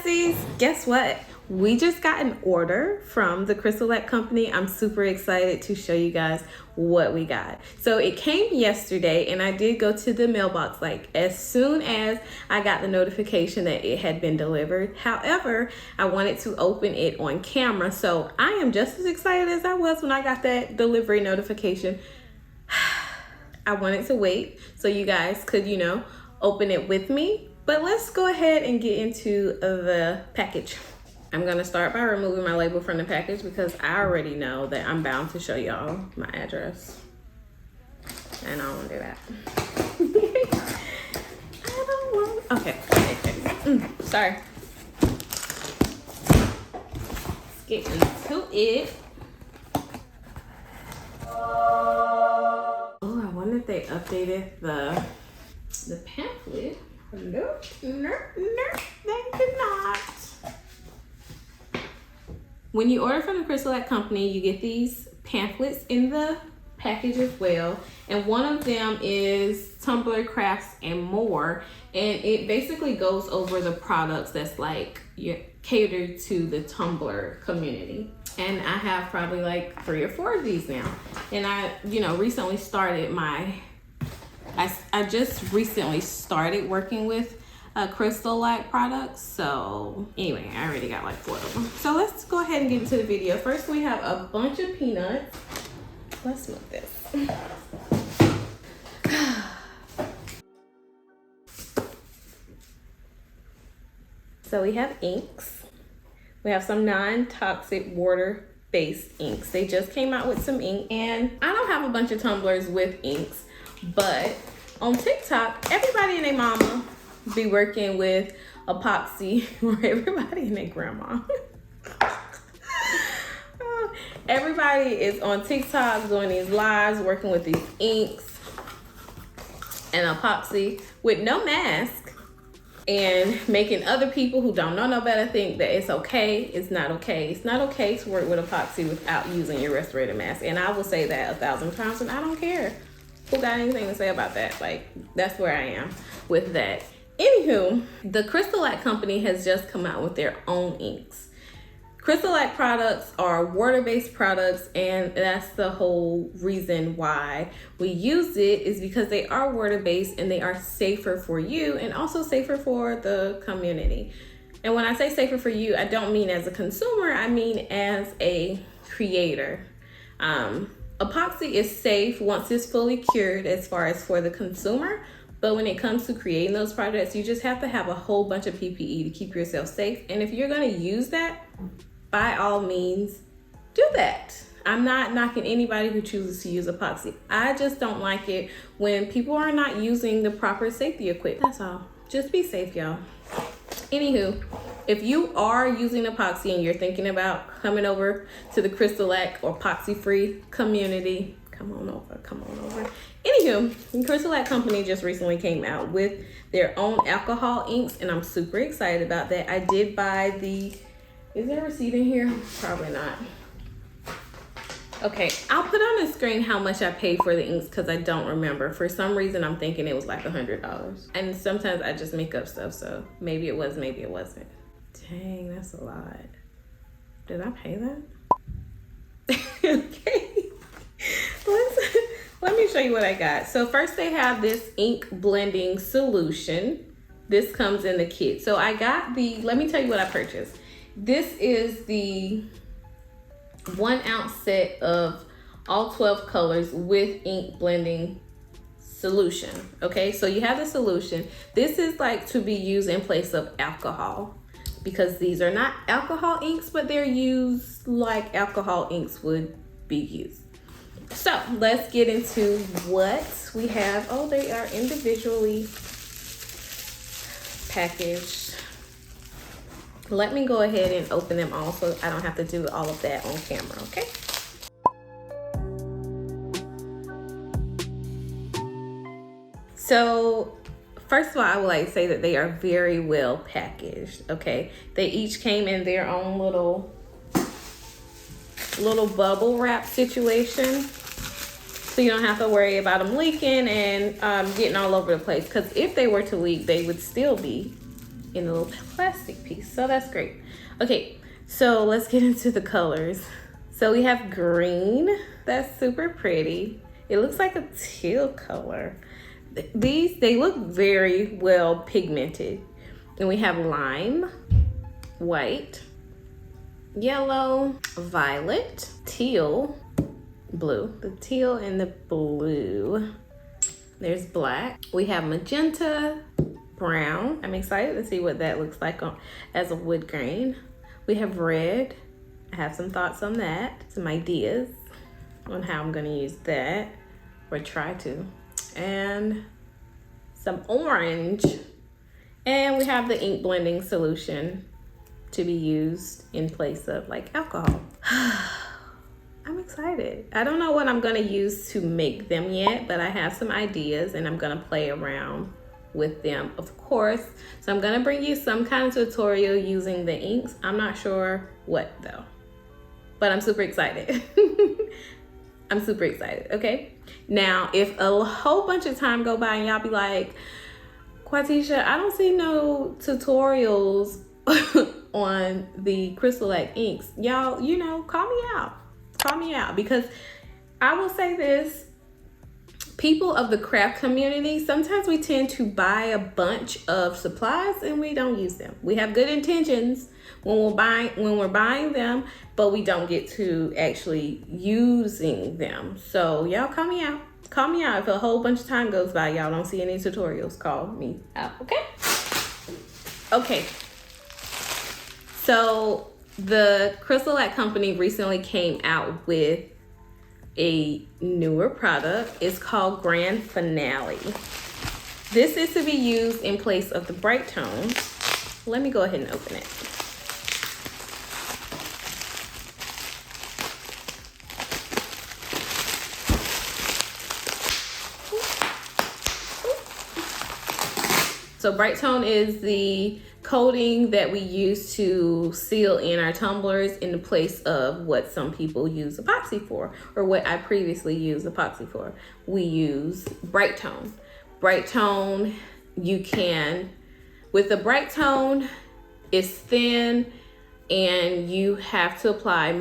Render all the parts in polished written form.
Sies, guess what? We just got an order from the Crystalac Company. I'm super excited to show you guys what we got. So it came yesterday and I did go to the mailbox like as soon as I got the notification that it had been delivered. However, I wanted to open it on camera. So I am just as excited as I was when I got that delivery notification. I wanted to wait so you guys could, open it with me. But let's go ahead and get into the package. I'm gonna start by removing my label from the package because I already know that I'm bound to show y'all my address. And I don't wanna do that. I don't want, okay. Sorry. Let's get into it. Oh, I wonder if they updated the pamphlet. Nope, they did not. When you order from the Crystalac Company, you get these pamphlets in the package as well. And one of them is Tumbler, Crafts, and More. And it basically goes over the products that's like catered to the Tumbler community. And I have probably like 3 or 4 of these now. And I, recently started I just recently started working with Crystalac products. So anyway, I already got like 4 of them. So let's go ahead and get into the video. First, we have a bunch of peanuts. Let's move this. So we have inks. We have some non-toxic water-based inks. They just came out with some ink, and I don't have a bunch of tumblers with inks, but on TikTok, everybody and their mama be working with epoxy, or everybody and their grandma. Everybody is on TikTok doing these lives, working with these inks and epoxy with no mask and making other people who don't know no better think that it's okay. It's not okay. It's not okay to work with epoxy without using your respirator mask. And I will say that 1,000 times, and I don't care who got anything to say about that. Like, that's where I am with that. Anywho, the Crystalac Company has just come out with their own inks. Crystalac products are water-based products, and that's the whole reason why we use it, is because they are water-based and they are safer for you and also safer for the community. And when I say safer for you, I don't mean as a consumer, I mean as a creator. Epoxy is safe once it's fully cured as far as for the consumer, but when it comes to creating those products, you just have to have a whole bunch of PPE to keep yourself safe. And if you're gonna use that, by all means, do that. I'm not knocking anybody who chooses to use epoxy. I just don't like it when people are not using the proper safety equipment. That's all. Just be safe, y'all. Anywho, if you are using epoxy and you're thinking about coming over to the Crystalac or epoxy-free community, come on over. Anywho, the Crystalac Company just recently came out with their own alcohol inks, and I'm super excited about that. I did buy is there a receipt in here? Probably not. Okay, I'll put on the screen how much I paid for the inks because I don't remember. For some reason, I'm thinking it was like $100. And sometimes I just make up stuff, so maybe it was, maybe it wasn't. Dang, that's a lot. Did I pay that? Okay. Let me show you what I got. So first they have this ink blending solution. This comes in the kit. So I got let me tell you what I purchased. This is the 1 ounce set of all 12 colors with ink blending solution. Okay, so you have the solution. This is like to be used in place of alcohol, because these are not alcohol inks, but they're used like alcohol inks would be used. So let's get into what we have. Oh, they are individually packaged. Let me go ahead and open them all so I don't have to do all of that on camera, okay? So first of all, I would like to say that they are very well packaged, okay? They each came in their own little bubble wrap situation, so you don't have to worry about them leaking and getting all over the place, because if they were to leak, they would still be in a little plastic piece. So that's great. Okay, so let's get into the colors. So we have green. That's super pretty. It looks like a teal color. They look very well pigmented. And we have lime, white, yellow, violet, teal, blue. The teal and the blue. There's black. We have magenta, brown. I'm excited to see what that looks like as a wood grain. We have red. I have some thoughts on that, some ideas on how I'm gonna use that, or try to. And some orange. And we have the ink blending solution to be used in place of like alcohol. I'm excited. I don't know what I'm gonna use to make them yet, but I have some ideas and I'm gonna play around with them, of course. So I'm gonna bring you some kind of tutorial using the inks. I'm not sure what though, but I'm super excited. I'm super excited, okay? Now, if a whole bunch of time go by and y'all be like, Quatechia, I don't see no tutorials on the Crystalac inks. Y'all, you know, call me out. Call me out, because I will say this, people of the craft community, sometimes we tend to buy a bunch of supplies and we don't use them. We have good intentions when we're buying them, but we don't get to actually using them. So y'all call me out. Call me out if a whole bunch of time goes by, y'all don't see any tutorials. Call me out, okay? Okay. So the Crystalac Company recently came out with a newer product. It's called Grande Finale. This is to be used in place of the Brite Tone. Let me go ahead and open it. So Brite Tone is the coating that we use to seal in our tumblers in the place of what some people use epoxy for, or what I previously used epoxy for. We use Brite Tone. Brite Tone, you can, with the Brite Tone, it's thin and you have to apply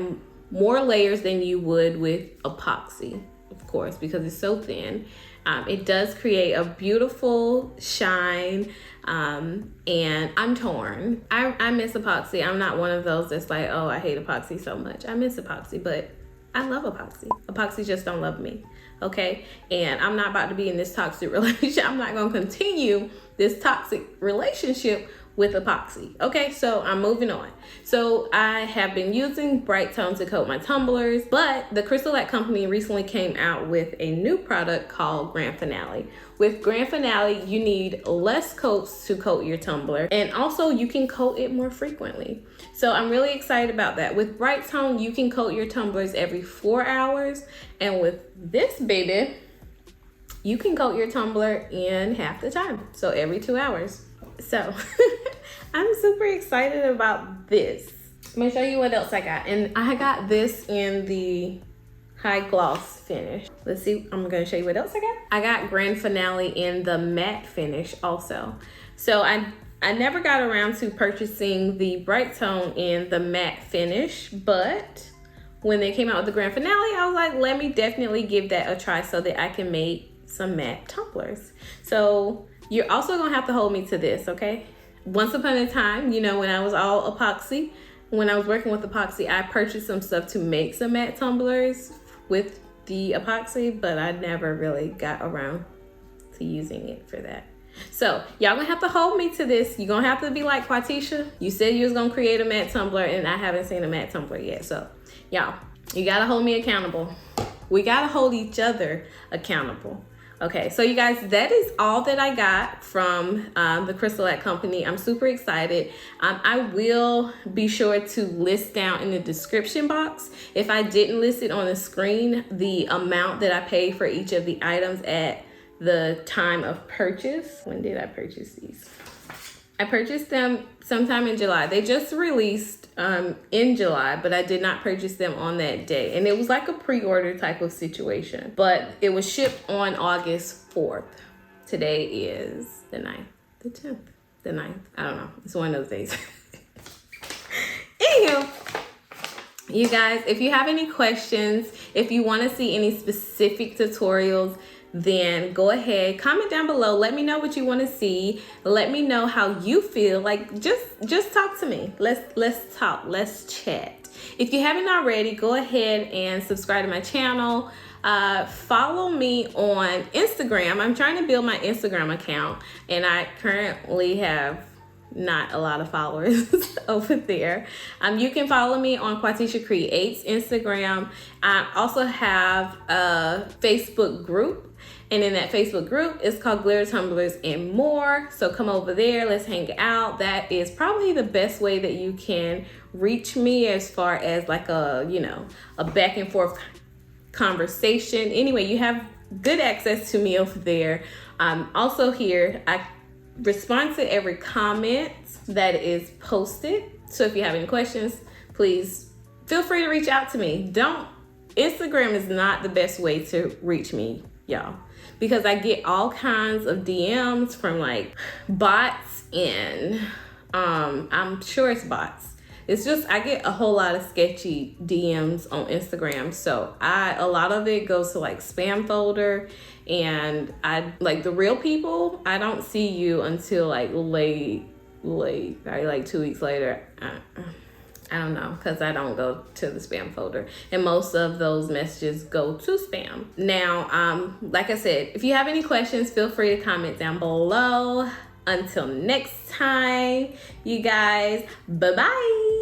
more layers than you would with epoxy, of course, because it's so thin. It does create a beautiful shine, and I'm torn. I miss epoxy. I'm not one of those that's like, oh, I hate epoxy so much. I miss epoxy, but I love epoxy. Epoxy just don't love me, okay? And I'm not about to be in this toxic relationship. I'm not gonna continue this toxic relationship with epoxy, okay? So I'm moving on. So I have been using Brite Tone to coat my tumblers, but the Crystalac Company recently came out with a new product called Grande Finale. With Grande Finale, you need less coats to coat your tumbler, and also you can coat it more frequently. So I'm really excited about that. With Brite Tone, you can coat your tumblers every 4 hours, and with this baby, you can coat your tumbler in half the time, so every 2 hours. So I'm super excited about this. Let me show you what else I got. And I got this in the high gloss finish. Let's see, I'm gonna show you what else I got. I got Grande Finale in the matte finish also. So I never got around to purchasing the Brite Tone in the matte finish, but when they came out with the Grande Finale, I was like, let me definitely give that a try so that I can make some matte tumblers. So you're also gonna have to hold me to this, okay? Once upon a time, you know, when I was all epoxy, when I was working with epoxy, I purchased some stuff to make some matte tumblers with the epoxy, but I never really got around to using it for that. So y'all gonna have to hold me to this. You're gonna have to be like, Quatechia, you said you was gonna create a matte tumbler and I haven't seen a matte tumbler yet. So y'all, you gotta hold me accountable. We gotta hold each other accountable. Okay, so you guys, that is all that I got from the Crystalac Company. I'm super excited. I will be sure to list down in the description box, if I didn't list it on the screen, the amount that I paid for each of the items at the time of purchase. When did I purchase these? I purchased them sometime in July. They just released in July, but I did not purchase them on that day. And it was like a pre-order type of situation, but it was shipped on August 4th. Today is the 9th, the 10th. the 9th. I don't know. It's one of those days. Anywho, you guys, if you have any questions, if you want to see any specific tutorials, then go ahead, comment down below. Let me know what you want to see. Let me know how you feel. Like, just talk to me. Let's talk. Let's chat. If you haven't already, go ahead and subscribe to my channel. Follow me on Instagram. I'm trying to build my Instagram account, and I currently have not a lot of followers over there. You can follow me on Quatechia Creates Instagram. I also have a Facebook group, and in that Facebook group, it's called Glitter Tumblers and More. So come over there, let's hang out. That is probably the best way that you can reach me as far as like a, you know, a back and forth conversation. Anyway, you have good access to me over there. Also here, I respond to every comment that is posted. So if you have any questions, please feel free to reach out to me. Instagram is not the best way to reach me, y'all, because I get all kinds of DMs from like bots, and I'm sure it's bots. It's just, I get a whole lot of sketchy DMs on Instagram. So a lot of it goes to like spam folder, and I like the real people, I don't see you until like late, like 2 weeks later. I don't know, because I don't go to the spam folder, and most of those messages go to spam. Now, like I said, if you have any questions, feel free to comment down below. Until next time, you guys, bye-bye.